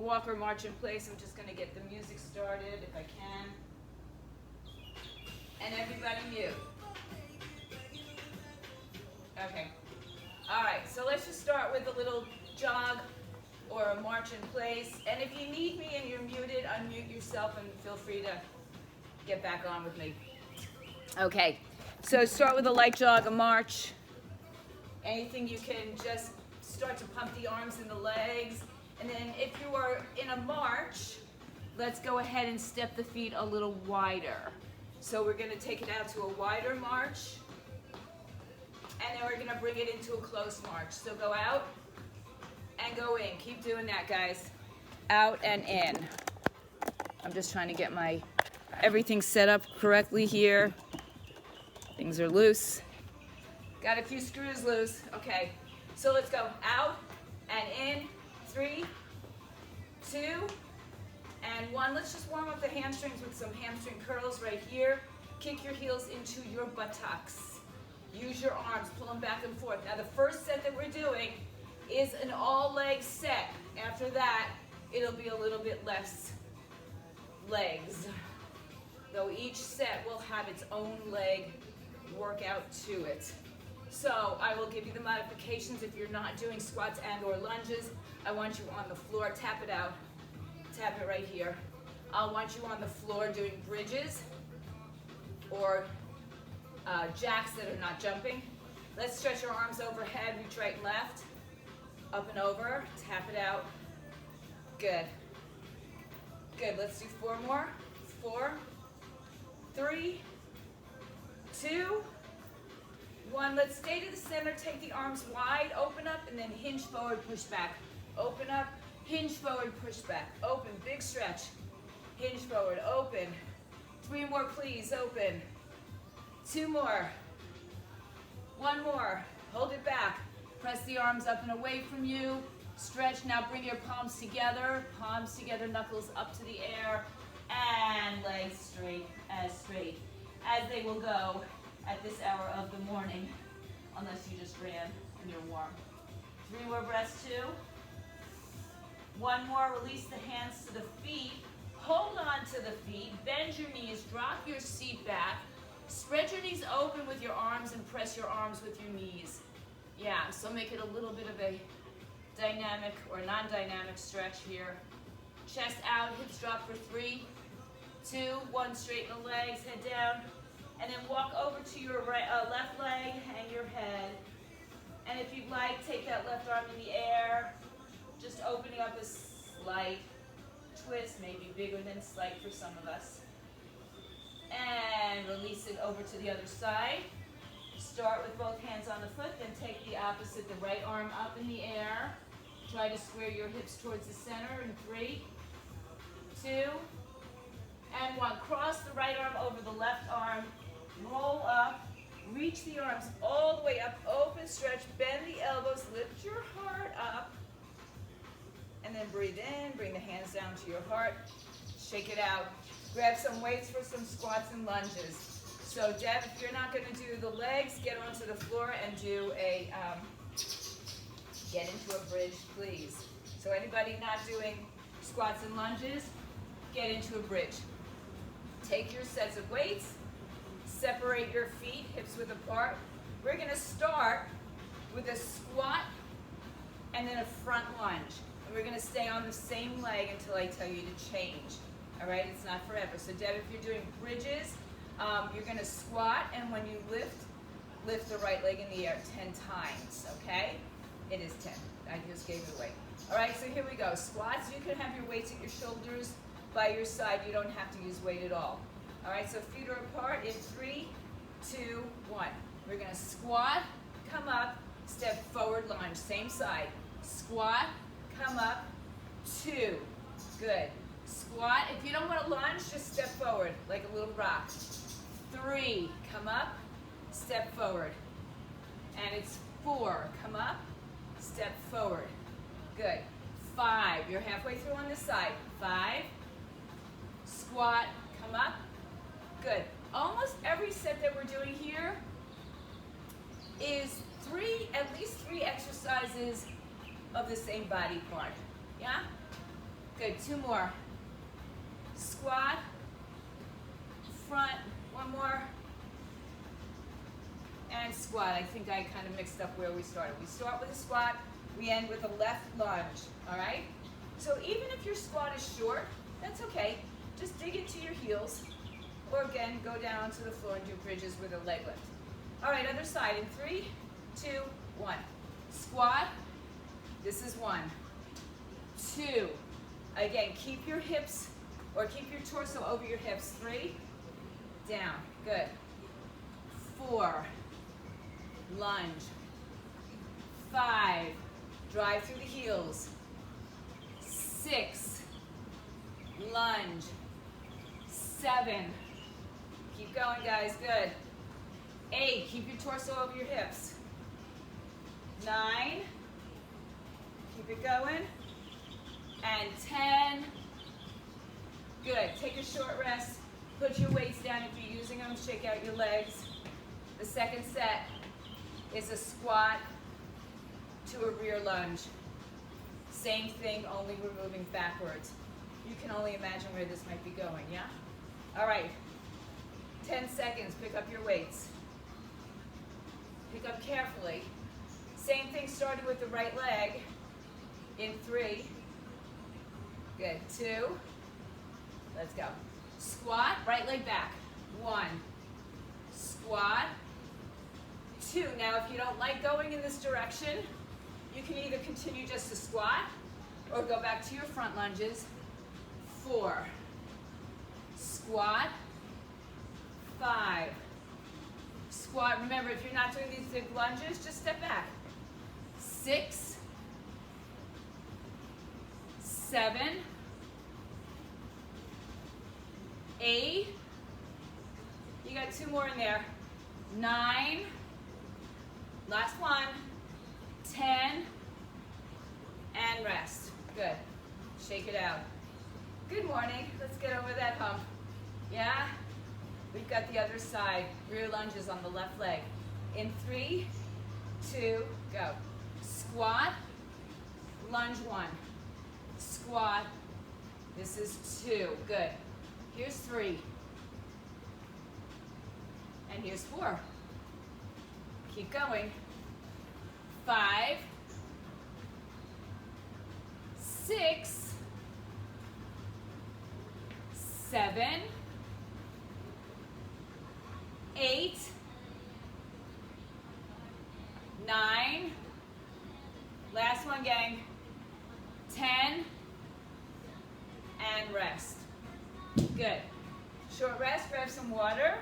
walk or march in place. I'm just going to get the music started if I can. And everybody mute. Okay. All right, so let's just start with a little jog or a march in place. And if you need me and you're muted, unmute yourself and feel free to get back on with me. Okay, so start with a light jog, a march. Anything you can just start to pump the arms and the legs. And then if you are in a march, let's go ahead and step the feet a little wider. So we're going to take it out to a wider march. And then we're going to bring it into a close march. So go out and go in. Keep doing that, guys. Out and in. I'm just trying to get my everything set up correctly here. Things are loose. Got a few screws loose. Okay, so let's go out and in. 3, 2, and 1. Let's just warm up the hamstrings with some hamstring curls right here. Kick your heels into your buttocks. Use your arms, pull them back and forth. Now the first set that we're doing is an all leg set. After that, it'll be a little bit less legs. Though each set will have its own leg workout to it. So I will give you the modifications if you're not doing squats and or lunges. I want you on the floor, tap it out, tap it right here. I'll want you on the floor doing bridges or jacks that are not jumping. Let's stretch your arms overhead, reach right and left, up and over, tap it out. Good. Good, let's do 4 more. 4, 3, 2, 1. Let's stay to the center, take the arms wide, open up, and then hinge forward, push back. Open up, hinge forward, push back. Open, big stretch. Hinge forward, open. 3 more, please, open. 2 more. 1 more. Hold it back. Press the arms up and away from you. Stretch. Now bring your palms together, knuckles up to the air, and legs straight as they will go at this hour of the morning, unless you just ran and you're warm. 3 more breaths, 2. 1 more. Release the hands to the feet. Hold on to the feet. Bend your knees. Drop your seat back. Spread your knees open with your arms and press your arms with your knees. Yeah, so make it a little bit of a dynamic or non-dynamic stretch here. Chest out, hips drop for 3, 2, 1. Straighten the legs, head down. And then walk over to your left leg, hang your head. And if you'd like, take that left arm in the air, just opening up a slight twist, maybe bigger than slight for some of us. And release it over to the other side. Start with both hands on the foot, then take the opposite, the right arm up in the air. Try to square your hips towards the center in 3, 2, and 1. Cross the right arm over the left arm. Roll up, reach the arms all the way up, open, stretch, bend the elbows, lift your heart up, and then breathe in, bring the hands down to your heart, shake it out. Grab some weights for some squats and lunges. So Deb, if you're not going to do the legs, get onto the floor and do a, get into a bridge, please. So anybody not doing squats and lunges, get into a bridge. Take your sets of weights. Separate your feet, hips width apart. We're going to start with a squat and then a front lunge. And we're going to stay on the same leg until I tell you to change. All right, it's not forever. So Deb, if you're doing bridges, you're going to squat, and when you lift the right leg in the air 10 times, okay? It is 10. I just gave it away. All right, so here we go. Squats, you can have your weights at your shoulders by your side. You don't have to use weight at all. All right, so feet are apart in 3, 2, 1. We're going to squat, come up, step forward, lunge, same side. Squat, come up, 2. Good. Squat. If you don't want to lunge, just step forward like a little rock. 3. Come up, step forward. And it's 4. Come up, step forward. Good. 5. You're halfway through on this side. 5. Squat, come up. Good. Almost every set that we're doing here is at least three exercises of the same body part. Yeah? Good, 2 more. Squat, front, 1 more. And squat. I think I kind of mixed up where we started. We start with a squat, we end with a left lunge, all right? So even if your squat is short, that's okay. Just dig into your heels, or again, go down to the floor and do bridges with a leg lift. All right, other side in 3, 2, 1. Squat, this is 1, 2. Again, keep your hips, or keep your torso over your hips. 3, down, good. 4, lunge. 5, drive through the heels. 6, lunge. 7, keep going guys, good. 8, keep your torso over your hips. 9, keep it going. And 10, good. Take a short rest, put your weights down if you're using them, shake out your legs. The second set is a squat to a rear lunge. Same thing, only we're moving backwards. You can only imagine where this might be going, yeah? All right, 10 seconds, pick up your weights. Pick up carefully. Same thing starting with the right leg in 3. Good, 2. Let's go. Squat, right leg back. 1. Squat. 2. Now if you don't like going in this direction, you can either continue just to squat or go back to your front lunges. 4. Squat. 5. Squat. Remember, if you're not doing these big lunges, just step back. 6. 7. 8. You got 2 more in there. 9. Last one. 10. And rest. Good. Shake it out. Good morning. Let's get over that hump. Yeah? We've got the other side. Rear lunges on the left leg. In 3, 2, go. Squat. Lunge 1. Squat. This is 2. Good. Here's 3. And here's 4. Keep going. 5. 6. 7. 8. 9. Last one, gang. 10. And rest. Good. Short rest, grab some water.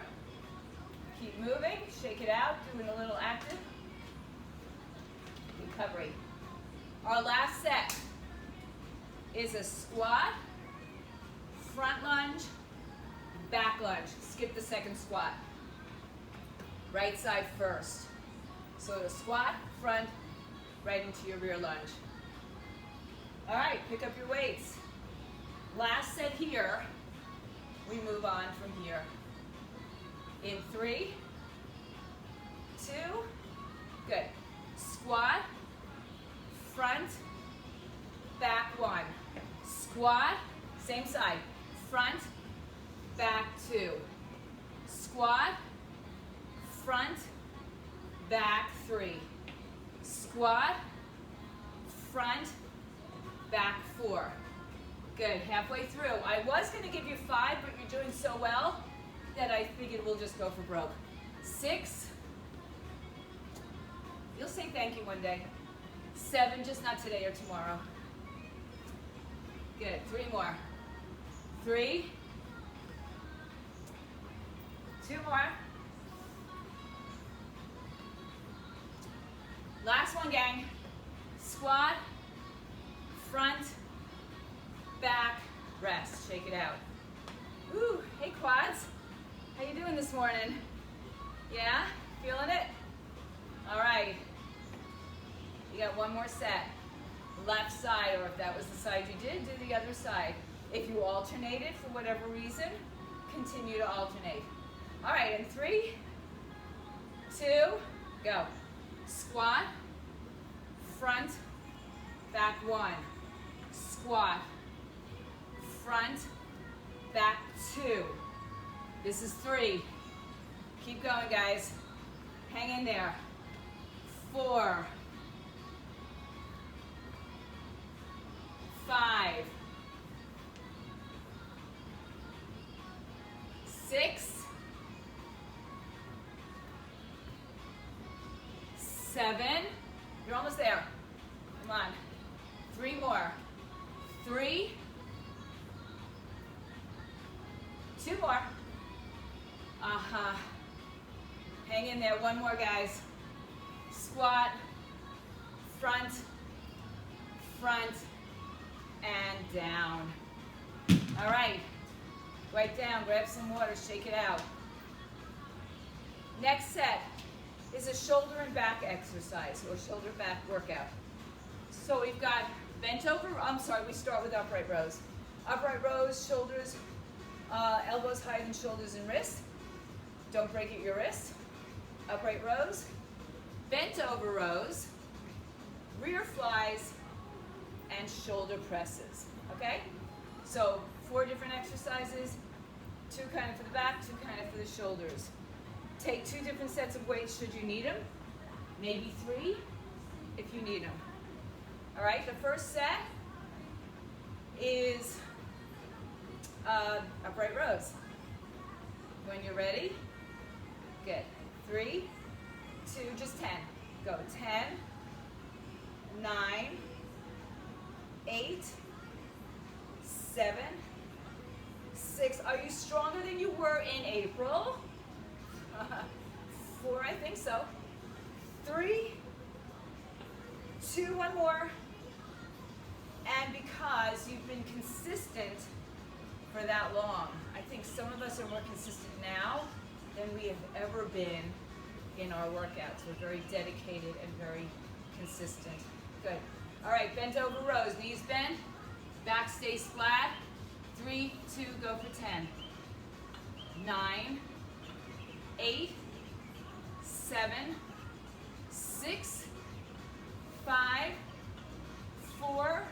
Keep moving, shake it out, doing a little active recovery. Our last set is a squat, front lunge, back lunge. Skip the second squat. Right side first. So the squat, front, right into your rear lunge. All right, pick up your weights. Last set here, we move on from here. In 3, 2, good. Squat, front, back 1. Squat, same side. Front, back 2. Squat, front, back 3. Squat, front, back 4. Good, halfway through. I was gonna give you 5, but you're doing so well that I figured we'll just go for broke. 6. You'll say thank you one day. 7, just not today or tomorrow. Good, 3 more. 3. 2 more. Last one, gang. Squat, front, back, rest. Shake it out. Woo, hey quads. How you doing this morning? Yeah? Feeling it? All right. You got 1 more set. Left side, or if that was the side you did, do the other side. If you alternated for whatever reason, continue to alternate. All right, in 3, 2, go. Squat, front, back 1. Squat, front, back, 2. This is 3. Keep going, guys. Hang in there. 4, 5, 6, 7. You're almost there. Come on. 3 more. 3. 2 more. Hang in there. 1 more, guys. Squat, front, front, and down. All right. Right down. Grab some water. Shake it out. Next set is a shoulder and back exercise, or shoulder back workout. So we've got bent over, we start with upright rows. Upright rows, shoulders, elbows higher than shoulders and wrists. Don't break at your wrists. Upright rows, bent over rows, rear flies, and shoulder presses, okay? So 4 different exercises, 2 kind of for the back, 2 kind of for the shoulders. Take 2 different sets of weights should you need them, maybe 3 if you need them. All right, the first set is upright rows. When you're ready, good. 3, 2, just 10. Go 10, 9, 8, 7, 6. Are you stronger than you were in April? 4, I think so. 3, 2, 1 more. And because you've been consistent for that long, I think some of us are more consistent now than we have ever been in our workouts. We're very dedicated and very consistent. Good. All right, bent over rows. Knees bent, back stays flat. 3, 2, go for 10. 9, 8, 7, 6, 5, 4,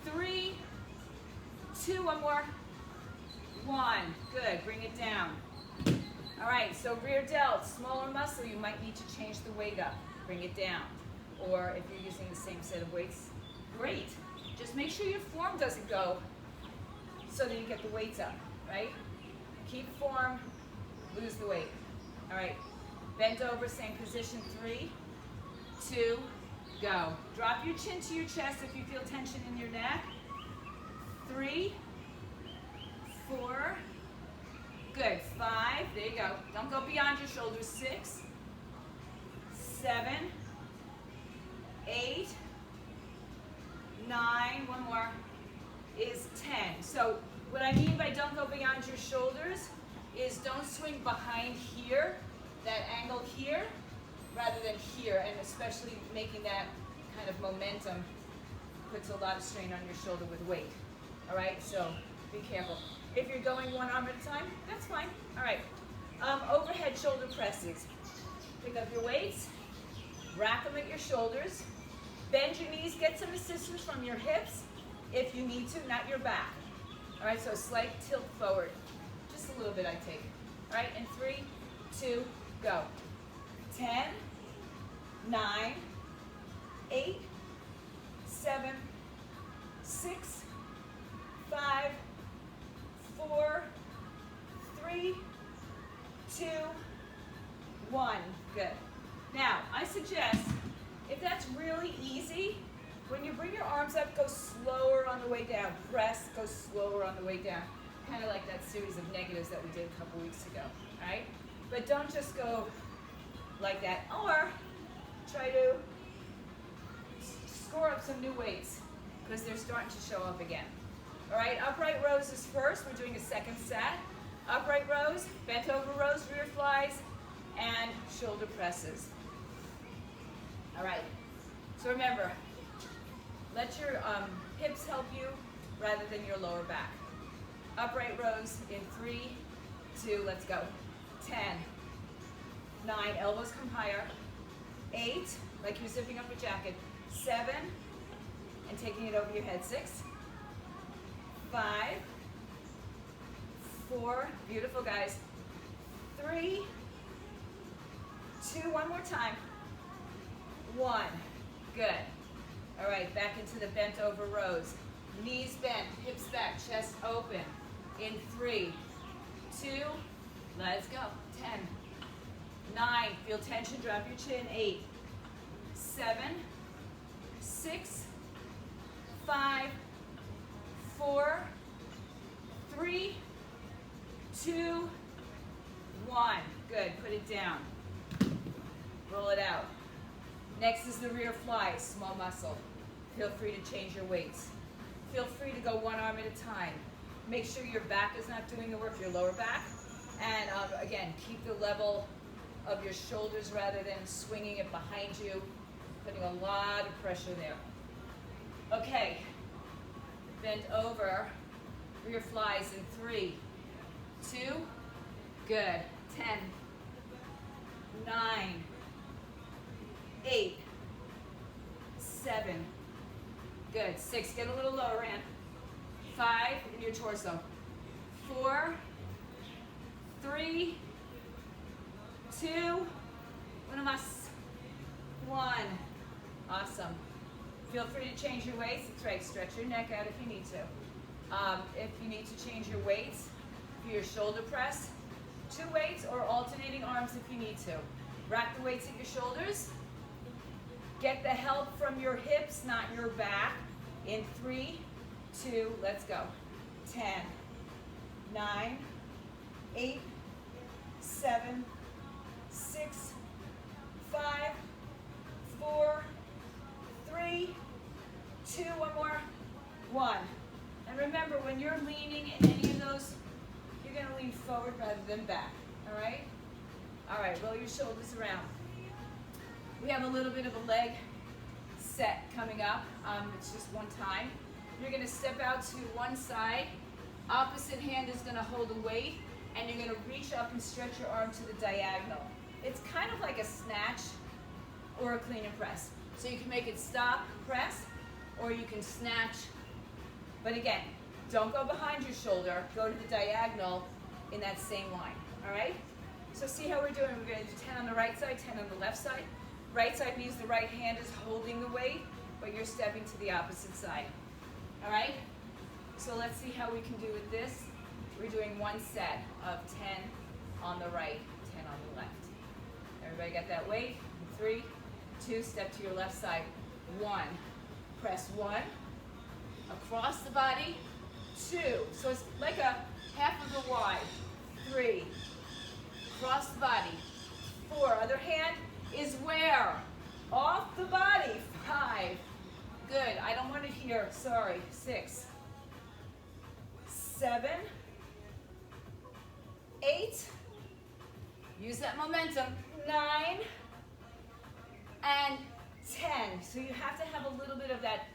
3, 2, 1 more. 1. Good. Bring it down. All right, so rear delt, smaller muscle, you might need to change the weight up. Bring it down. Or if you're using the same set of weights, great. Just make sure your form doesn't go so that you get the weights up, right? Keep form, lose the weight. All right, bent over, same position. 3, 2, go. Drop your chin to your chest if you feel tension in your neck. 3, 4, good. 5, there you go. Don't go beyond your shoulders. 6, 7, 8, 9, 1 more, is 10. So what I mean by don't go beyond your shoulders is don't swing behind here, that angle here, rather than here, and especially making that kind of momentum puts a lot of strain on your shoulder with weight. All right, so be careful. If you're going 1 arm at a time, that's fine. All right, overhead shoulder presses. Pick up your weights, rack them at your shoulders, bend your knees, get some assistance from your hips if you need to, not your back. All right, so a slight tilt forward. Just a little bit I take. All right, and 3, 2, go. 10, 9, 8, 7, 6, 5, 4, 3, 2, 1. Good. Now, I suggest, if that's really easy, when you bring your arms up, go slower on the way down. Press, go slower on the way down. Kind of like that series of negatives that we did a couple weeks ago, all right? But don't just go like that, or try to score up some new weights because they're starting to show up again. All right, upright rows is first. We're doing a second set. Upright rows, bent over rows, rear flies, and shoulder presses. All right, so remember, let your hips help you rather than your lower back. Upright rows in 3, 2, let's go. 10, 9, elbows come higher. 8, like you're zipping up your jacket. 7, and taking it over your head. 6, 5, Beautiful, guys. 3, 2, one more time. 1, good. All right, back into the bent over rows. Knees bent, hips back, chest open. In 3, 2, let's go. 10, 9, feel tension, drop your chin. 8, 7, 6, 5, 4, 3, 2, 1. Good, put it down. Roll it out. Next is the rear fly, small muscle. Feel free to change your weights. Feel free to go one arm at a time. Make sure your back is not doing the work, your lower back. And again, keep the level of your shoulders rather than swinging it behind you, putting a lot of pressure there. Okay, bend over, rear flies in 3, 2, good. 10, 9, 8, 7, good. 6, get a little lower, Ann. 5, in your torso. 4, 3, 2, una más. 1. Awesome. Feel free to change your weights. That's right, stretch your neck out if you need to. If you need to change your weights for your shoulder press, 2 weights or alternating arms if you need to. Rack the weights at your shoulders. Get the help from your hips, not your back. In 3, 2, let's go. 10, 9, 8, 7, 6, 5, 4, 3, 2, one more, 1. And remember, when you're leaning in any of those, you're going to lean forward rather than back, all right? All right, roll your shoulders around. We have a little bit of a leg set coming up. It's just one time. You're going to step out to one side. Opposite hand is going to hold a weight, and you're going to reach up and stretch your arm to the diagonal. It's kind of like a snatch or a clean and press. So you can make it stop, press, or you can snatch. But again, don't go behind your shoulder. Go to the diagonal in that same line, all right? So see how we're doing. We're going to do 10 on the right side, 10 on the left side. Right side means the right hand is holding the weight, but you're stepping to the opposite side, all right? So let's see how we can do with this. We're doing one set of 10 on the right, 10 on the left. Everybody got that weight? 3, 2, step to your left side. 1, press 1, across the body, 2. So it's like a half of a Y. 3, across the body. 4, other hand is where? Off the body. 5, good. I don't want it here, sorry. 6, 7, 8, use that momentum. 9, and 10. So you have to have a little bit of that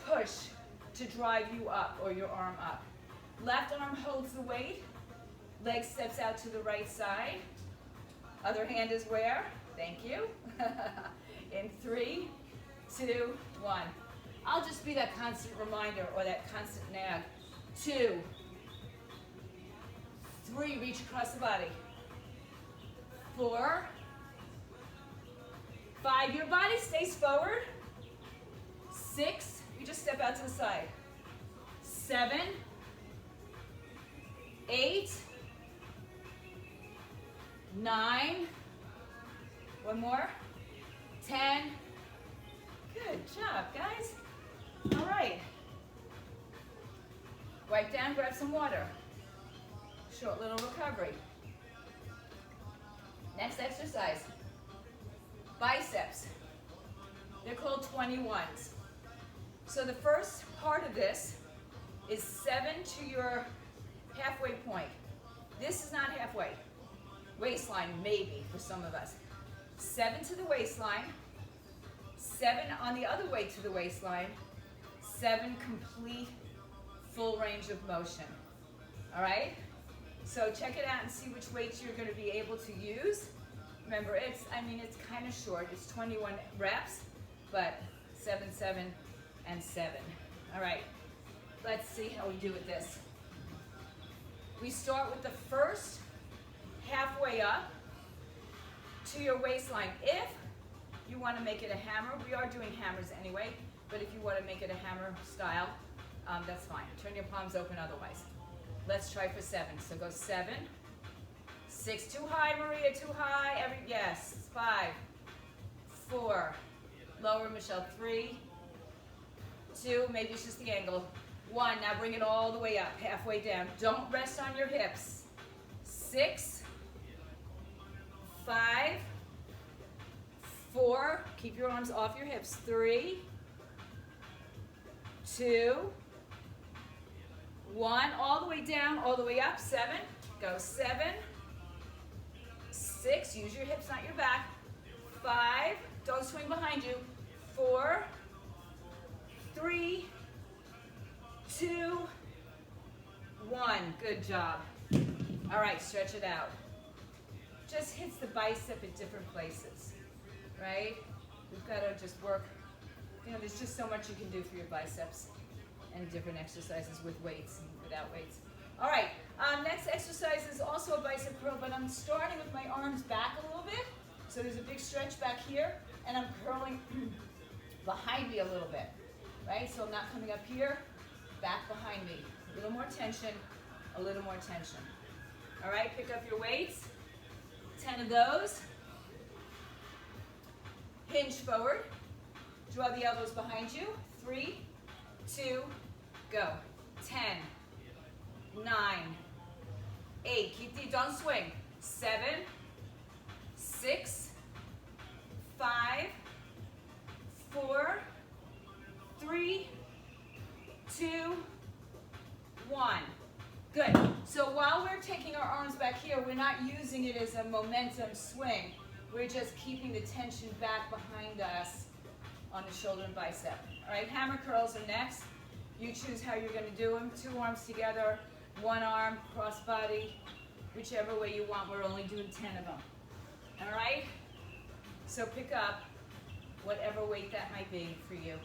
push to drive you up or your arm up. Left arm holds the weight. Leg steps out to the right side. Other hand is where? Thank you. In 3, 2, 1. I'll just be that constant reminder or that constant nag. 2, 3, reach across the body. 4, 5, your body stays forward. 6, you just step out to the side. 7, 8, 9, one more, 10. Good job, guys. All right. Wipe down, grab some water. Short little recovery. Next exercise. Biceps. They're called 21s. So the first part of this is 7 to your halfway point. This is not halfway. Waistline, maybe, for some of us. 7 to the waistline. 7 on the other way to the waistline. 7 complete, full range of motion. All right? So check it out and see which weights you're going to be able to use. Remember, it's kind of short. It's 21 reps, but 7, 7, and 7. All right, let's see how we do with this. We start with the first halfway up to your waistline. If you want to make it a hammer, we are doing hammers anyway, but if you want to make it a hammer style, that's fine. Turn your palms open otherwise. Let's try for 7. So go 7, 6, too high, Maria, too high. Yes, 5, 4, lower, Michelle, 3, 2, maybe it's just the angle. 1, now bring it all the way up, halfway down. Don't rest on your hips. 6, 5, 4, keep your arms off your hips. 3, 2, 1, all the way down, all the way up. 7, go 7, 6, use your hips, not your back. 5, don't swing behind you. 4, 3, 2, 1, good job. All right, stretch it out. Just hits the bicep at different places, right? We've got to just work, there's just so much you can do for your biceps and different exercises with weights and without weights. All right, next exercise is also a bicep curl, but I'm starting with my arms back a little bit. So there's a big stretch back here, and I'm curling behind me a little bit, right? So I'm not coming up here, back behind me. A little more tension, a little more tension. All right, pick up your weights, 10 of those. Hinge forward, draw the elbows behind you. 3, 2, go. 10, 9, 8, don't swing. 7, 6, 5, 4, 3, 2, 1. Good. So while we're taking our arms back here, we're not using it as a momentum swing. We're just keeping the tension back behind us on the shoulder and bicep. All right, hammer curls are next. You choose how you're going to do them. 2 arms together, 1 arm, cross body, whichever way you want. We're only doing 10 of them. All right? So pick up whatever weight that might be for you.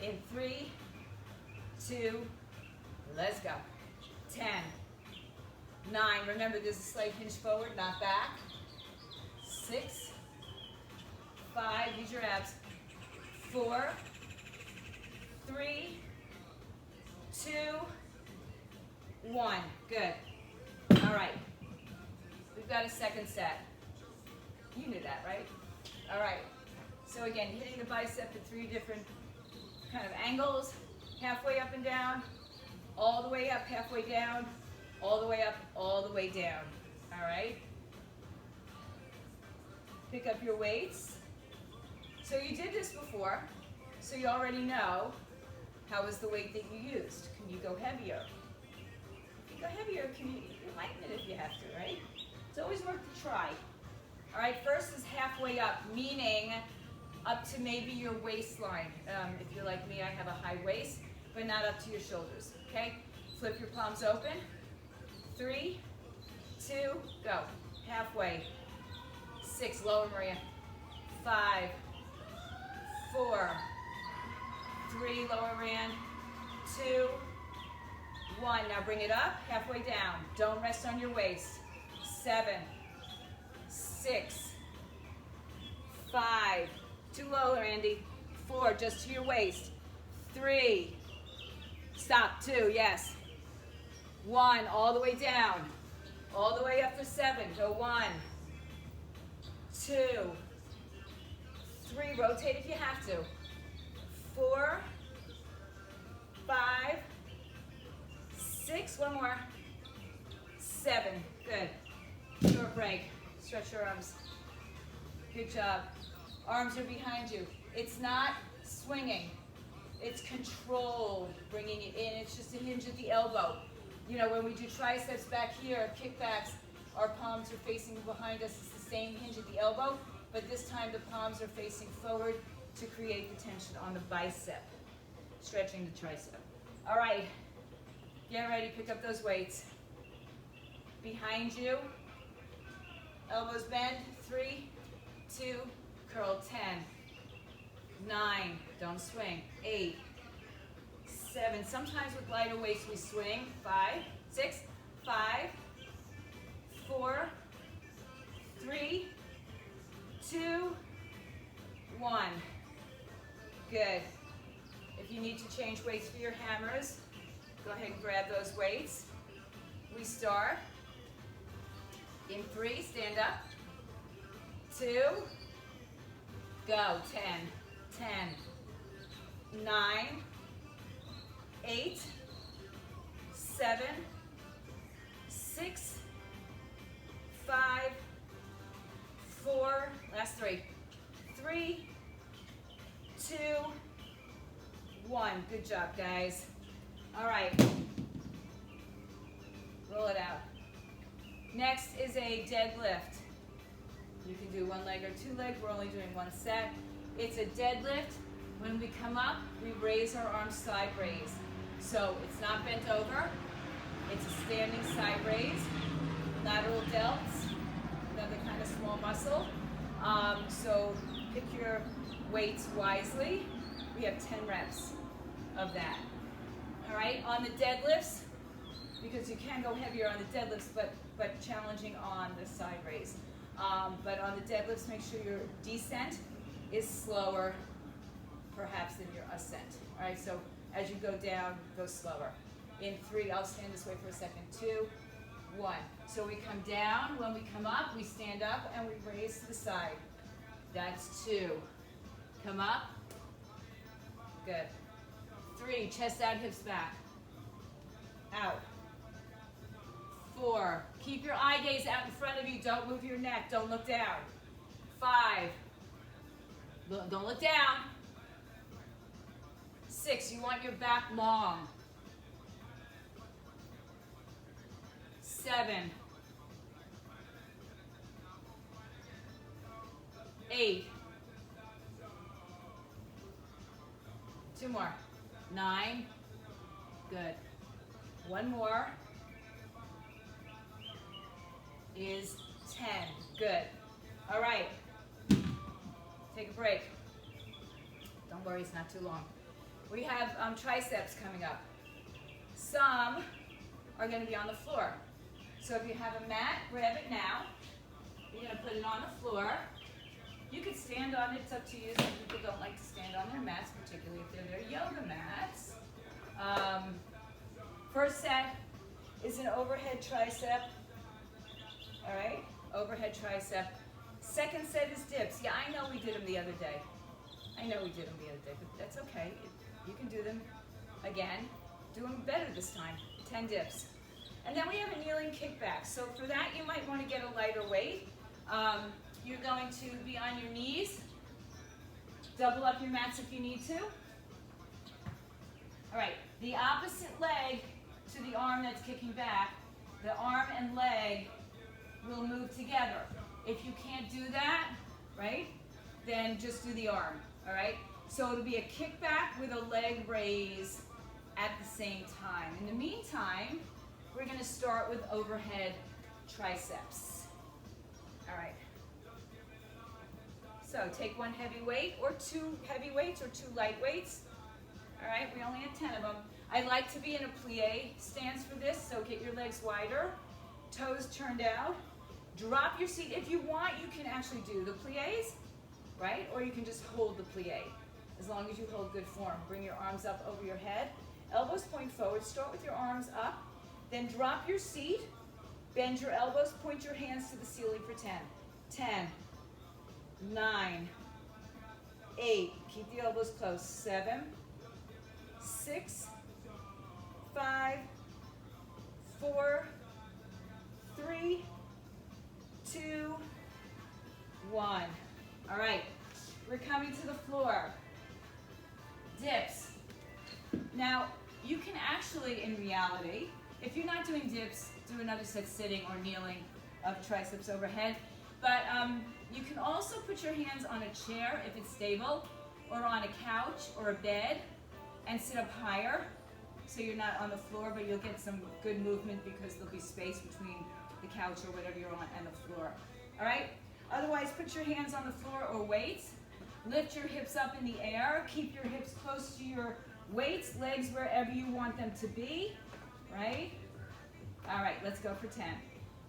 In 3, 2, let's go. 10, 9, remember there's a slight hinge forward, not back. 6, 5, use your abs. 4, 3, 2, 1, good. All right, we've got a second set. You knew that, right? All right, so again, hitting the bicep at 3 different kind of angles, halfway up and down, all the way up, halfway down, all the way up, all the way down. All right? Pick up your weights. So you did this before, so you already know how was the weight that you used. Can you go heavier? If you go heavier, can you lighten it if you have to, right? It's always worth to try. All right, first is halfway up, meaning up to maybe your waistline. If you're like me, I have a high waist, but not up to your shoulders, okay? Flip your palms open. 3, 2, go. Halfway. 6, lower, Maria. 5, 4, 3, lower, Rand. 2, 1. Now bring it up, halfway down. Don't rest on your waist. 7, 6, 5, too low, Randy. 4, just to your waist. 3, stop. 2, yes. 1, all the way down. All the way up to 7. Go 1, 2, 3. Rotate if you have to. 4, 5, 6. One more. 7. Good. Short break. Stretch your arms. Good job. Arms are behind you. It's not swinging. It's controlled, bringing it in. It's just a hinge at the elbow. You know, when we do triceps back here, kickbacks, our palms are facing behind us. It's the same hinge at the elbow, but this time the palms are facing forward to create the tension on the bicep, stretching the tricep. All right, get ready, pick up those weights. Behind you, elbows bend, 3, 2, curl, 10, 9, don't swing, 8, 7, sometimes with lighter weights we swing, 5, 6, 5, 4, 3, 2, 1. Good. If you need to change weights for your hammers, go ahead and grab those weights. We start in 3, stand up. 2, go. 10, 10, 9, 8, 7, 6, 5, 4, last 3, 3, 2, 1. Good job, guys. All right. Roll it out. Next is a deadlift. You can do one leg or two leg. We're only doing one set. It's a deadlift. When we come up, we raise our arms side raise. So it's not bent over. It's a standing side raise. Lateral delts, another kind of small muscle. So pick your weights wisely. We have 10 reps of that. All right, on the deadlifts, because you can go heavier on the deadlifts, but challenging on the side raise. But on the deadlifts, make sure your descent is slower, perhaps, than your ascent. All right, so as you go down, go slower. In 3, I'll stand this way for a second. 2, 1. So we come down. When we come up, we stand up and we raise to the side. That's 2. Come up. Good. 3, chest out, hips back. Out. 4, keep your eye gaze out in front of you. Don't move your neck. Don't look down. 5, don't look down. 6, you want your back long. 7, 8, 2 more. 9, good. 1 more is 10, good. All right, take a break. Don't worry, it's not too long. We have triceps coming up. Some are going to be on the floor. So if you have a mat, grab it now. You're going to put it on the floor. You could stand on it. It's up to you. Some people don't like to stand on their mats, particularly if they're their yoga mats. First set is an overhead tricep. All right, overhead tricep. Second set is dips. Yeah, I know we did them the other day. But that's okay. You can do them again. Do them better this time. 10 dips. And then we have a kneeling kickback. So for that, you might want to get a lighter weight. You're going to be on your knees. Double up your mats if you need to. All right, the opposite leg to the arm that's kicking back, the arm and leg will move together. If you can't do that, right, then just do the arm, all right? So it'll be a kickback with a leg raise at the same time. In the meantime, we're going to start with overhead triceps. All right. So take 1 heavy weight or 2 heavy weights or 2 light weights. All right, we only have 10 of them. I like to be in a plie stance for this, so get your legs wider, toes turned out. Drop your seat. If you want, you can actually do the plies, right? Or you can just hold the plie, as long as you hold good form. Bring your arms up over your head. Elbows point forward. Start with your arms up. Then drop your seat. Bend your elbows. Point your hands to the ceiling for 10. 10, 9, 8. Keep the elbows close. 7, 6, 5, 4, 3, 2, 1. All right, we're coming to the floor. Dips. Now, you can actually, in reality, if you're not doing dips, do another set sitting or kneeling of triceps overhead. But you can also put your hands on a chair if it's stable, or on a couch or a bed, and sit up higher. So you're not on the floor, but you'll get some good movement because there'll be space between the couch or whatever you're on and the floor. All right? Otherwise, put your hands on the floor or weights. Lift your hips up in the air. Keep your hips close to your weights, legs wherever you want them to be, right? All right, let's go for 10.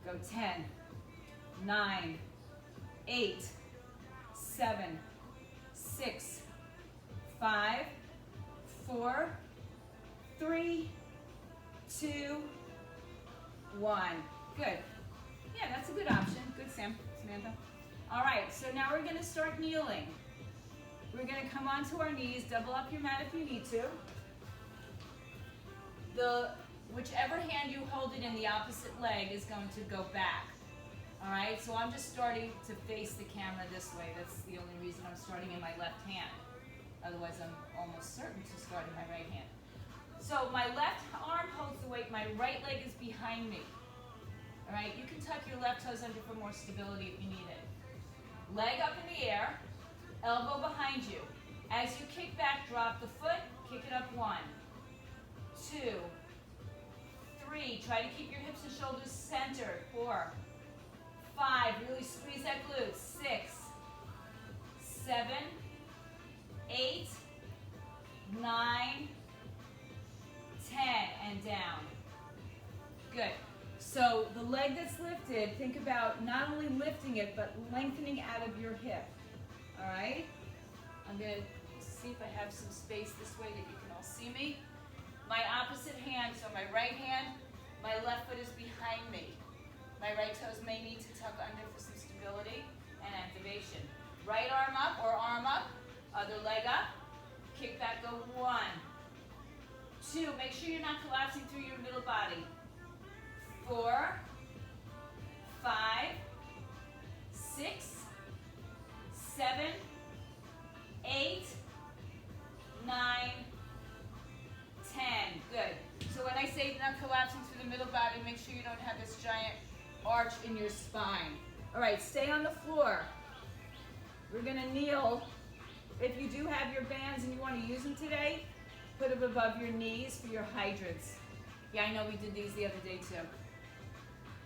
Go 10, 9, 8, 7, 6, 5, 4, 3, 2, 1. Good. Yeah, that's a good option. Good, Samantha. All right, so now we're going to start kneeling. We're going to come onto our knees, double up your mat if you need to. Whichever hand you hold it in, the opposite leg is going to go back. All right, so I'm just starting to face the camera this way. That's the only reason I'm starting in my left hand. Otherwise, I'm almost certain to start in my right hand. So my left arm holds the weight, my right leg is behind me. All right, you can tuck your left toes under for more stability if you need it. Leg up in the air, elbow behind you. As you kick back, drop the foot, kick it up 1, 2, 3. Try to keep your hips and shoulders centered. 4, 5. Really squeeze that glute. 6, 7, 8, 9, 10, and down. Good. So the leg that's lifted, think about not only lifting it, but lengthening out of your hip. All right? I'm going to see if I have some space this way that you can all see me. My opposite hand, so my right hand, my left foot is behind me. My right toes may need to tuck under for some stability and activation. Right arm up or arm up, other leg up, kick back, go 1, 2, make sure you're not collapsing through your middle body. 4, 5, 6, 7, 8, 9, 10. Good. So when I say not collapsing through the middle body, make sure you don't have this giant arch in your spine. All right, stay on the floor. We're going to kneel. If you do have your bands and you want to use them today, put them above your knees for your hydrants. Yeah, I know we did these the other day too.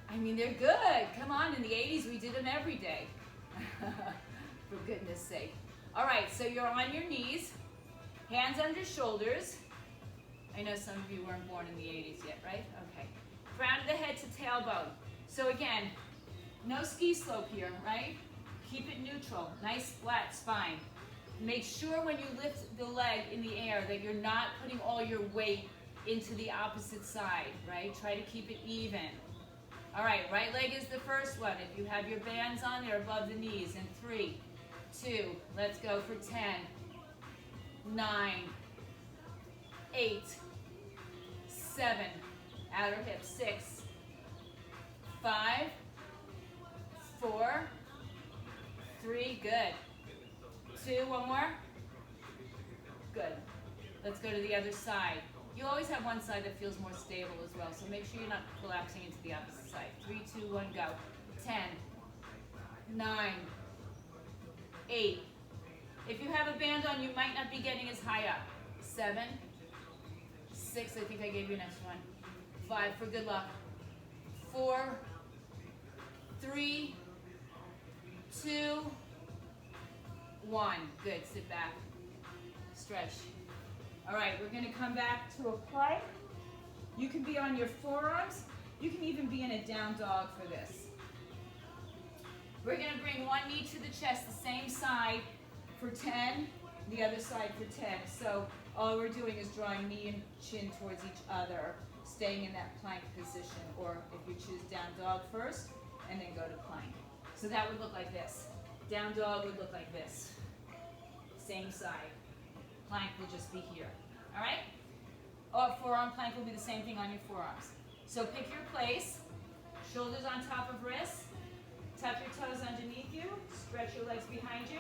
I mean, they're good. Come on, in the 80s we did them every day. For goodness sake. All right, so you're on your knees, hands under shoulders. I know some of you weren't born in the 80s yet, right? Okay. Crown of the head to tailbone. So again, no ski slope here, right? Keep it neutral, nice flat spine. Make sure when you lift the leg in the air that you're not putting all your weight into the opposite side, right? Try to keep it even. All right, right leg is the first one. If you have your bands on, they're above the knees. In 3, 2, let's go for 10, 9, 8, 7, outer hip, 6, 5, 4, 3, good. 2, one more. Good. Let's go to the other side. You always have one side that feels more stable as well, so make sure you're not collapsing into the opposite side. 3, 2, 1, go. 10, 9, 8. If you have a band on, you might not be getting as high up. 7, 6, I think I gave you an extra one. 5 for good luck. 4, 3, 2, 1. Good, sit back. Stretch. All right, we're gonna come back to a plank. You can be on your forearms. You can even be in a down dog for this. We're gonna bring one knee to the chest, the same side for 10, the other side for 10. So all we're doing is drawing knee and chin towards each other, staying in that plank position, or if you choose down dog first, and then go to plank. So that would look like this. Down dog would look like this. Same side. Plank will just be here. All right? Or forearm plank will be the same thing on your forearms. So pick your place. Shoulders on top of wrists. Tuck your toes underneath you. Stretch your legs behind you.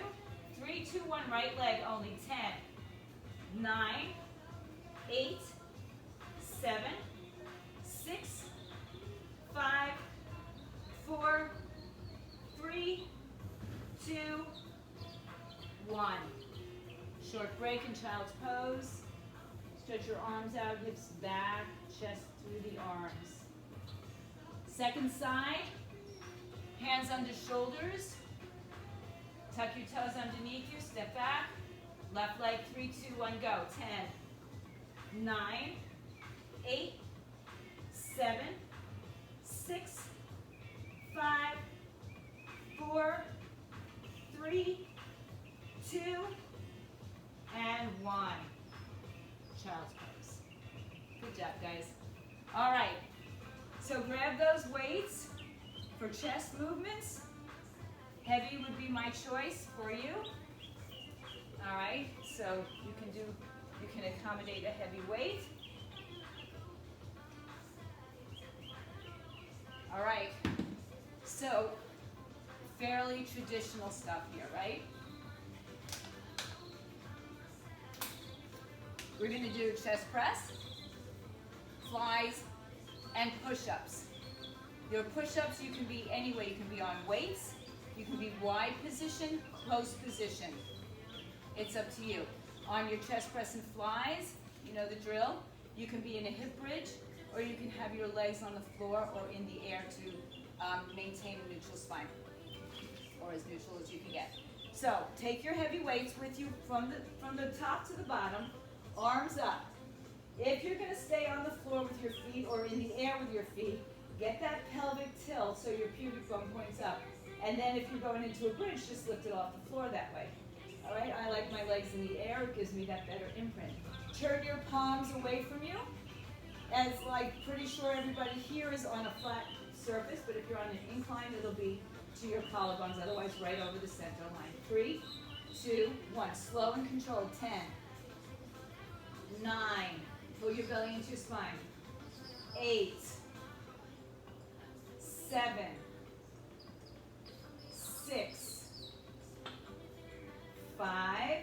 3, 2, 1, right leg only. 10, 9, 8, 7, 6, 5, 4, 3, 2, 1. Short break in child's pose. Stretch your arms out, hips back, chest through the arms. Second side, hands under shoulders. Tuck your toes underneath you, step back. Left leg, 3, 2, 1, go. 10, 9, 8, 7, All right, so grab those weights for chest movements. Heavy would be my choice for you. All right, so you can accommodate a heavy weight. All right, so fairly traditional stuff here, right? We're going to do chest press, flies, and push-ups. Your push-ups, you can be any way. You can be on weights, you can be wide position, close position. It's up to you. On your chest press and flies, you know the drill. You can be in a hip bridge, or you can have your legs on the floor or in the air to maintain a neutral spine, or as neutral as you can get. So take your heavy weights with you from the top to the bottom, arms up. If you're going to stay on the floor with your feet or in the air with your feet, get that pelvic tilt so your pubic bone points up. And then if you're going into a bridge, just lift it off the floor that way. All right, I like my legs in the air. It gives me that better imprint. Turn your palms away from you. As like pretty sure everybody here is on a flat surface, but if you're on an incline, it'll be to your collarbones, otherwise right over the center line. 3, 2, 1. Slow and controlled. 10, 9. Pull your belly into your spine. 8, 7, 6, 5,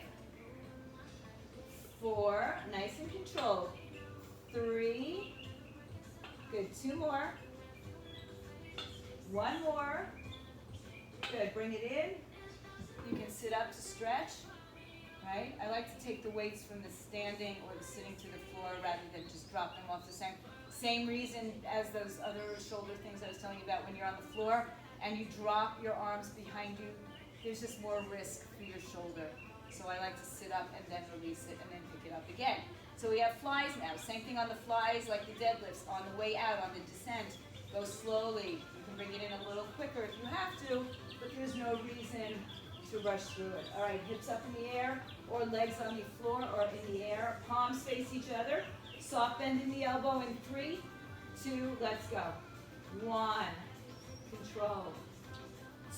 4. Nice and controlled. 3. Good. 2 more. 1 more. Good. Bring it in. You can sit up to stretch. Right? I like to take the weights from the standing or the sitting to the floor rather than just drop them off the same reason as those other shoulder things I was telling you about. When you're on the floor and you drop your arms behind you, there's just more risk for your shoulder. So I like to sit up and then release it and then pick it up again. So we have flies now. Same thing on the flies like the deadlifts. On the way out, on the descent, go slowly. You can bring it in a little quicker if you have to, but there's no reason to rush through it. All right, hips up in the air or legs on the floor or in the air. Palms face each other. Soft bend in the elbow in 3, 2, let's go. 1, control.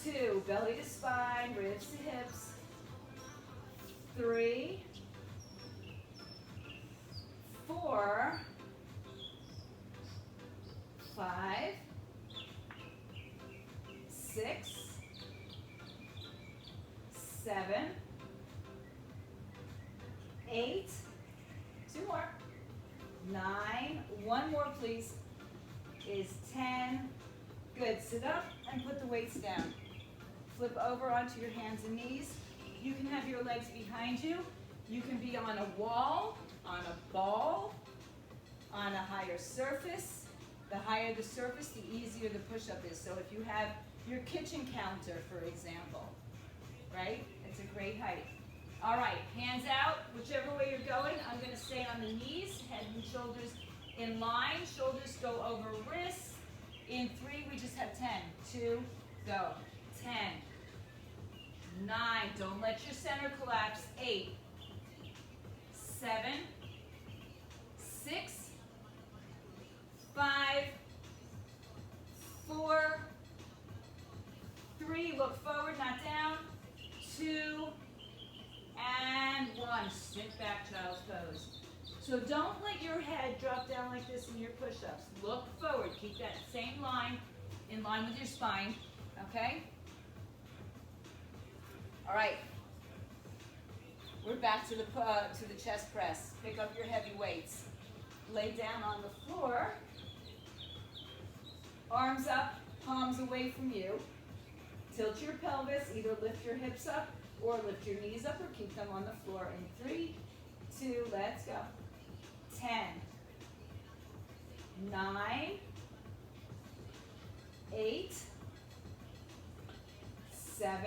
2, belly to spine, ribs to hips. 3, 4, 5, 6, 7, 8, 2 more, 9, 1 more please, is 10. Good, sit up and put the weights down. Flip over onto your hands and knees. You can have your legs behind you. You can be on a wall, on a ball, on a higher surface. The higher the surface, the easier the push-up is. So if you have your kitchen counter, for example, right? It's a great height. All right, hands out, whichever way you're going. I'm going to stay on the knees, head and shoulders in line. Shoulders go over wrists. In 3, we just have 10. 2, go. 10, 9, don't let your center collapse. 8, 7, 6, 5, 4, 3, look forward, not down. 2, and 1. Sit back, child's pose. So don't let your head drop down like this in your push-ups. Look forward. Keep that same line in line with your spine. Okay? All right. We're back to the chest press. Pick up your heavy weights. Lay down on the floor. Arms up, palms away from you. Tilt your pelvis. Either lift your hips up or lift your knees up or keep them on the floor. In 3, 2, let's go. 10, 9, 8, 7,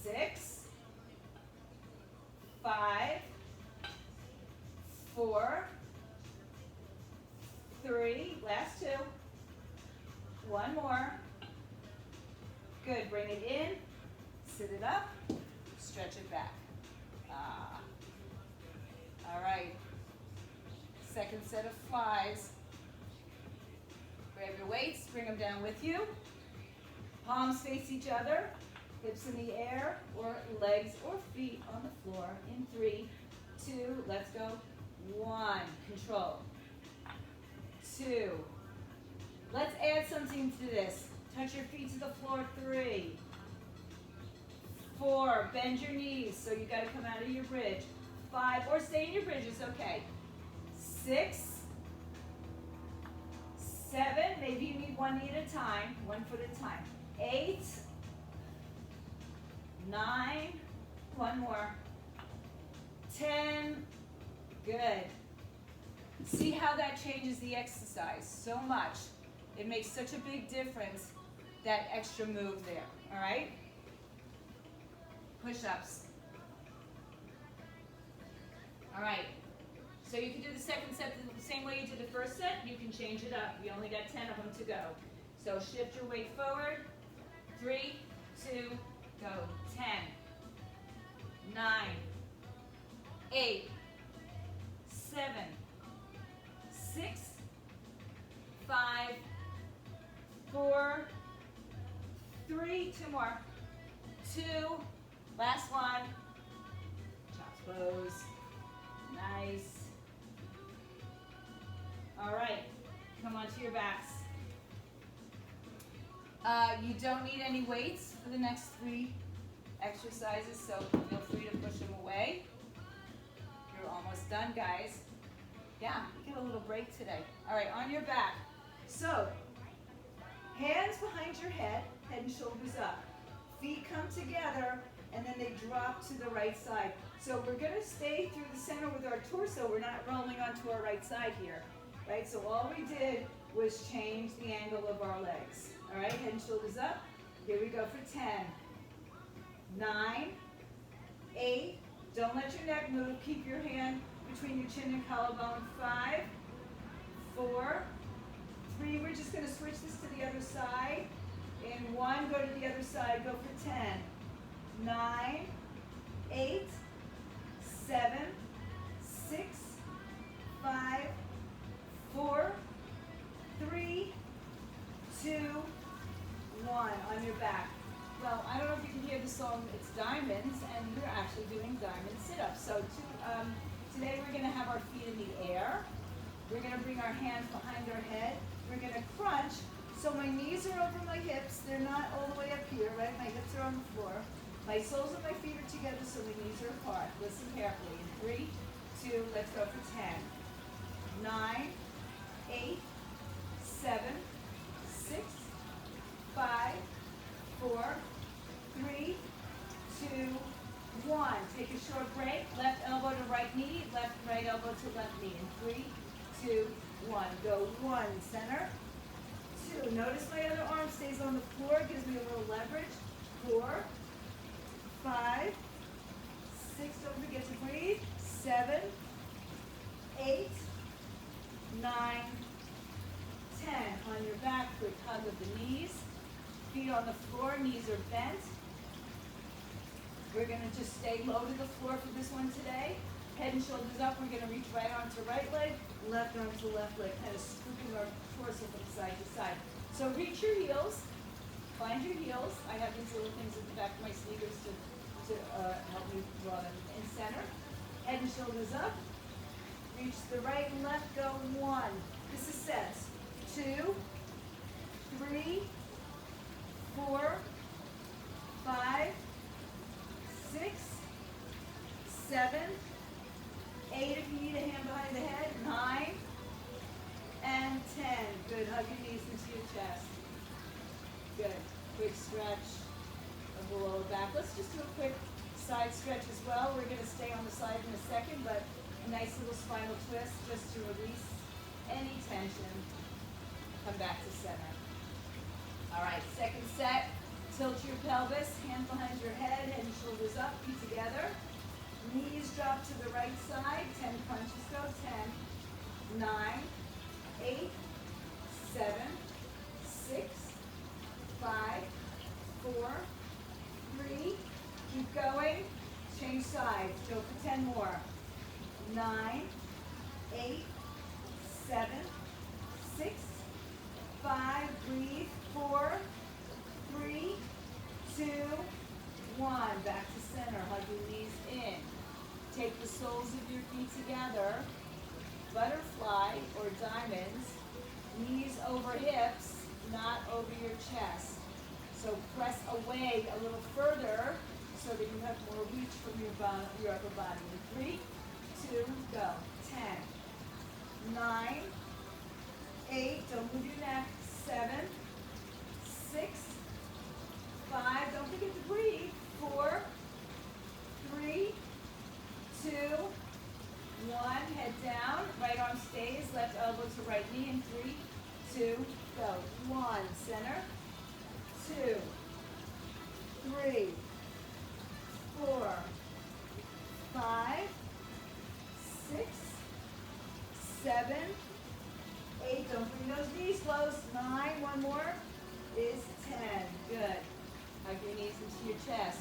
6, 5, 4, 3, last 2, 1 more. Good, bring it in, sit it up, stretch it back. All right, second set of 5s. Grab your weights, bring them down with you. Palms face each other, hips in the air, or legs or feet on the floor. In 3, 2, let's go. 1, control. 2. Let's add something to this. Touch your feet to the floor. 3, 4, bend your knees, so you got to come out of your bridge. 5, or stay in your bridge, it's okay. 6, 7, maybe you need one knee at a time, 1 foot at a time. 8, 9, one more. 10, good. See how that changes the exercise so much. It makes such a big difference, that extra move there, all right? Push-ups. All right, so you can do the second set the same way you did the first set. You can change it up. We only got 10 of them to go. So shift your weight forward. 3, 2, go. 10, 9, 8, 7, 6, 5, 4, 3, 2 more. 2, last one. Child's pose. Nice. All right, come onto your backs. You don't need any weights for the next 3 exercises, so feel free to push them away. You're almost done, guys. Yeah, get a little break today. All right, on your back. So, hands behind your head, head and shoulders up. Feet come together, and then they drop to the right side. So we're going to stay through the center with our torso. We're not rolling onto our right side here, right? So all we did was change the angle of our legs. All right, head and shoulders up. Here we go for 10, 9, 8. Don't let your neck move. Keep your hand between your chin and collarbone. 5, 4, 3. We're just going to switch this to the other side. In 1, go to the other side. Go for 10, 9, 8, 7, 6, 5, 4, 3, 2, 1. On your back. Well, I don't know if you can hear the song, it's Diamonds, and we're actually doing diamond sit-ups. So today we're going to have our feet in the air. We're going to bring our hands behind our head. We're going to crunch. So my knees are over my hips. They're not all the way up here, right? My hips are on the floor. My soles of my feet are together, so my knees are apart. Listen carefully. In 3, 2, let's go for 10, 9, 8, 7, 6, 5, 4, 3, 2, 1. Take a short break. Left elbow to right knee, right elbow to left knee. In 3, 2, 1. Go 1, center. 2. Notice my other arm stays on the floor, gives me a little leverage. 4, 5, 6, don't forget to breathe. 7, 8, 9, 10. On your back, quick hug of the knees. Feet on the floor, knees are bent. We're going to just stay low to the floor for this one today. Head and shoulders up. We're going to reach right arm to right leg, left arm to left leg, kind of scooping our torso from side to side. So reach your heels. Find your heels. I have these little things at the back of my sneakers to help me draw them in center. Head and shoulders up. Reach the right and left. Go 1. This is sets. 2, 3, 4, 5, 6, 7, 8 if you need a hand behind the head, 9, and 10. Good. Hug your knees into your chest. Good. Quick stretch of the lower back. Let's just do a quick side stretch as well. We're going to stay on the side in a second, but a nice little spinal twist just to release any tension. Come back to center. All right, second set. Tilt your pelvis, hands behind your head, head and shoulders up, feet together. Knees drop to the right side. 10 punches go. 10, 9, 8, 7, 6, 5, 4, 3. Keep going. Change sides. Go for 10 more. 9, 8, 7, 6, 5, breathe, 4, 3, 2, 1. Back to center, hug your knees in. Take the soles of your feet together, butterfly or diamonds, knees over hips, not over your chest. So press away a little further so that you have more reach from your upper body. 3, 2, go. 10, 9, 8, don't move your neck. 7, 6, 5, don't forget to breathe. 4, 3, 2, 1, head down, right arm stays, left elbow to right knee, and 3, 2, go. 1, center, 2, 3, 4, 5, 6, 7, 8, don't bring those knees close, 9, one more, is 10, good. Hug your knees into your chest.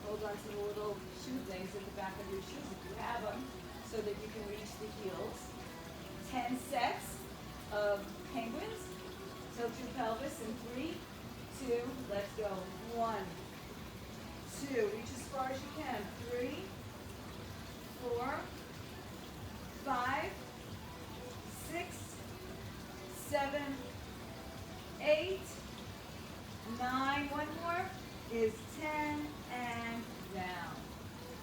Hold on to the little shoe things at the back of your shoes if you have them, so that you can reach the heels. 10 sets of penguins. Tilt your pelvis in 3, 2, let's go. 1, 2, reach as far as you can. 3, 4, 5, 6, 7, 8, 9, one more is 10, and down.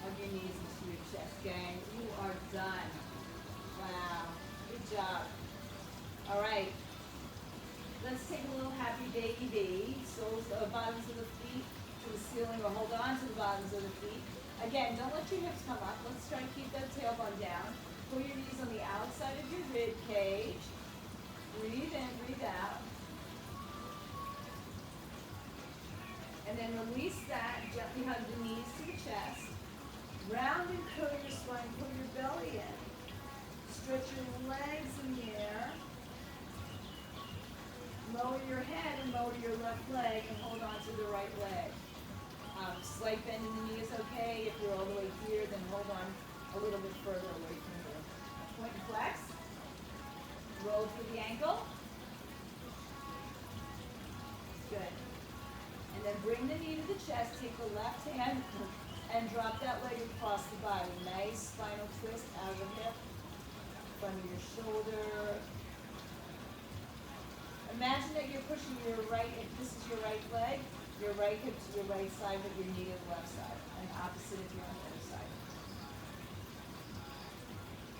Hug your knees into your chest, gang. You are done. Wow, good job. All right, let's take a little happy baby. Soles, bottoms of the feet to the ceiling, or hold on to the bottoms of the feet. Again, don't let your hips come up. Let's try to keep that tailbone down. Pull your knees on the outside of your rib cage. Breathe in, breathe out. And then release that, gently hug the knees to the chest. Round and curl your spine, pull your belly in. Stretch your legs in the air. Lower your head and lower your left leg and hold on to the right leg. Slight bend in the knee is okay. If you're all the way here, then hold on a little bit further away from here. Point and flex. Roll through the ankle. Good. And then bring the knee to the chest, take the left hand and drop that leg across the body. Nice spinal twist out of the hip, front of your shoulder. Imagine that you're pushing your right, if this is your right leg, your right hip to your right side, but your knee to the left side, and opposite if you're on the other side.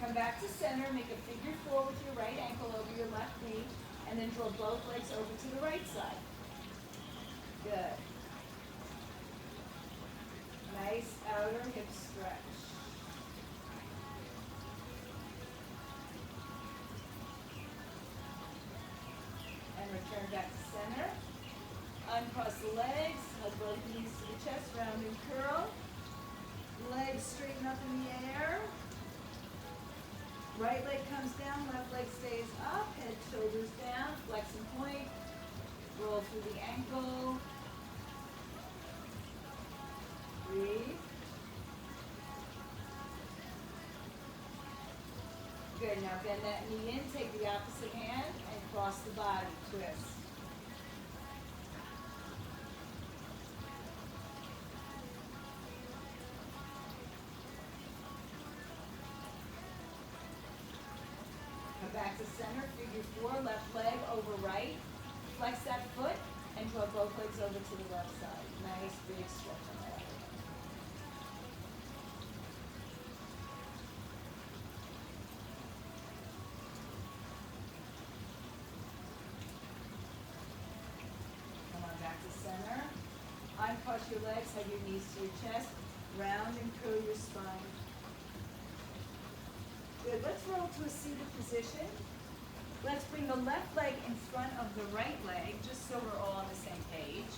Come back to center, make a figure 4 with your right ankle over your left knee, and then draw both legs over to the right side. Good. Nice outer hip stretch. And return back to center. Uncross the legs, hug both knees to the chest, round and curl. Legs straighten up in the air. Right leg comes down, left leg stays up, head, shoulders down, flex and point. Roll through the ankle. Breathe. Good, now bend that knee in, take the opposite hand, and cross the body, twist. Come back to center, figure 4, left leg over right. Flex that foot and draw both legs over to the left side. Nice big stretch on that. Come on back to center. Uncross your legs, hug your knees to your chest. Round and curl your spine. Good, let's roll to a seated position. Let's bring the left leg in front of the right leg, just so we're all on the same page.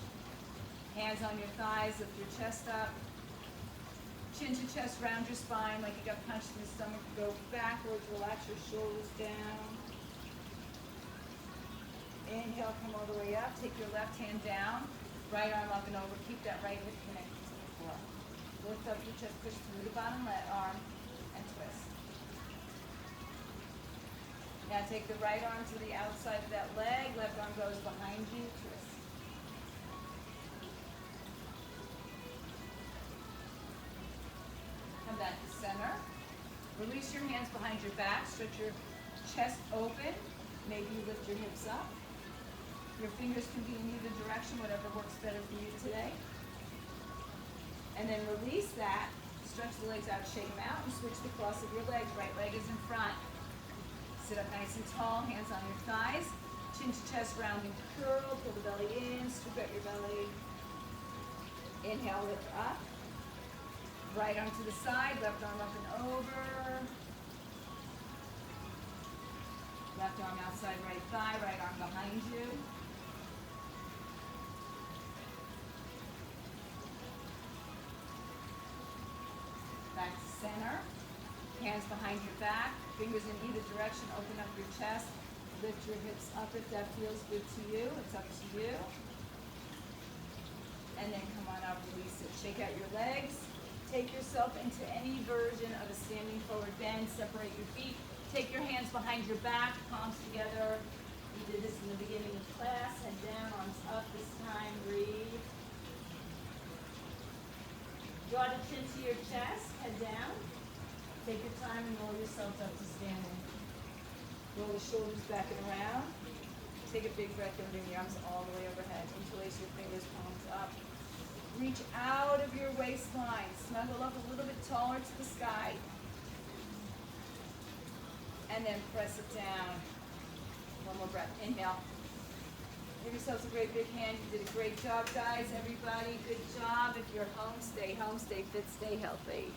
Hands on your thighs, lift your chest up. Chin to chest, round your spine like you got punched in the stomach. Go backwards, relax your shoulders down. Inhale, come all the way up. Take your left hand down. Right arm up and over. Keep that right hip connected to the floor. Lift up your chest, push through the bottom arm, and twist. Now take the right arm to the outside of that leg, left arm goes behind you, twist. Come back to center. Release your hands behind your back, stretch your chest open. Maybe you lift your hips up. Your fingers can be in either direction, whatever works better for you today. And then release that, stretch the legs out, shake them out, and switch the cross of your legs. Right leg is in front. Sit up nice and tall, hands on your thighs. Chin to chest, rounding to curl. Pull the belly in, scoop out your belly. Inhale, lift up. Right arm to the side, left arm up and over. Left arm outside right thigh, right arm behind you. Back to center. Hands behind your back, fingers in either direction, open up your chest. Lift your hips up if that feels good to you. It's up to you. And then come on up, release it. Shake out your legs. Take yourself into any version of a standing forward bend. Separate your feet. Take your hands behind your back, palms together. We did this in the beginning of class. Head down, arms up this time. Breathe. Draw the chin to your chest. Head down. Take your time and roll yourself up to standing. Roll the shoulders back and around. Take a big breath in, bring your arms all the way overhead. Interlace your fingers, palms up. Reach out of your waistline. Snuggle up a little bit taller to the sky. And then press it down. One more breath. Inhale. Give yourselves a great big hand. You did a great job, guys. Everybody, good job. If you're home, stay fit, stay healthy.